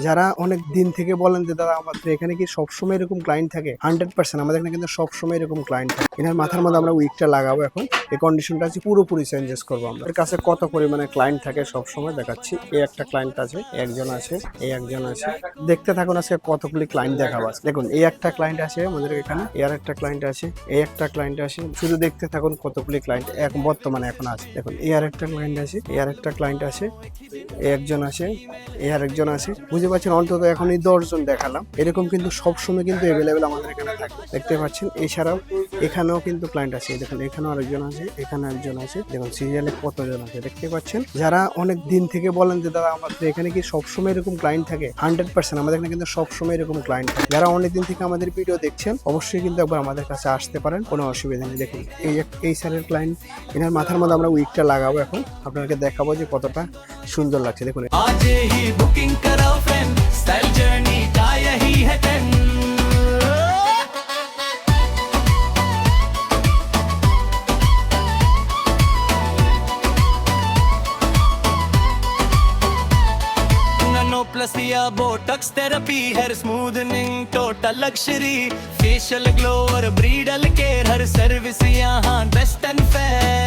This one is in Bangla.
যারা অনেক দিন থেকে বলেন যে দাদা আমাদের এখানে কি সবসময় এরকম ক্লায়েন্ট থাকে? 100% আমাদের এখানে কিন্তু সবসময় এরকম ক্লায়েন্ট থাকে। এনার মাথার মধ্যে আমরা উইকটা লাগাবো এখন। এই কন্ডিশনটা আছে পুরোপুরি চেঞ্জেস করবো আমরা। এর কাছে কত পরিমাণে ক্লায়েন্ট থাকে সবসময় দেখাচ্ছি। এই একটা ক্লায়েন্ট আছে, একজন আছে, এই একজন আছে। দেখতে থাকুন আজকে কতগুলি ক্লায়েন্ট দেখাবো। দেখুন এই একটা ক্লায়েন্ট আছে আমাদের এখানে, এর একটা ক্লায়েন্ট আছে, এই একটা ক্লায়েন্ট আছে। শুধু দেখতে থাকুন কতগুলি ক্লায়েন্ট বর্তমানে এখন আছে। দেখুন এই আর একটা ক্লায়েন্ট আছে, এই আর একটা ক্লায়েন্ট আছে, এই একজন আছে, এই আর একজন আছে। বুঝতে পারছেন, অন্তত এখন এই 10 জন দেখালাম। এরকম কিন্তু সবসময় কিন্তু অ্যাভেলেবেল আমাদের এখানে থাকে। দেখতে পাচ্ছেন, এছাড়াও এখানেও কিন্তু ক্লায়েন্ট আছে। দেখুন এখানেও আরেকজন আছে, এখানে একজন আছে। দেখুন সিরিয়ালে কতজন আছে দেখতে পাচ্ছেন। যারা অনেক দিন থেকে বলেন যে দাদা আমাদের এখানে কি সবসময় এরকম ক্লায়েন্ট থাকে? 100% আমাদের এখানে কিন্তু সবসময় এরকম ক্লায়েন্ট থাকে। যারা অনেক দিন থেকে আমাদের ভিডিও দেখছেন অবশ্যই কিন্তু একবার আমাদের কাছে আসতে পারেন, কোনো অসুবিধা নেই। দেখুন এই স্যারের ক্লায়েন্ট, এনার মাথার মধ্যে আমরা উইকটা লাগাবো এখন, আপনাকে দেখাবো যে কতটা সুন্দর লাগছে। দেখুন आज ही बुकिंग कराओ फ्रेंड, स्टाइल जर्नी का यही है ट्रेंड। नैनो प्लस या botox therapy, hair smoothening total luxury, facial glow और ब्रीडल केयर, हर सर्विस यहाँ बेस्ट एंड फेयर।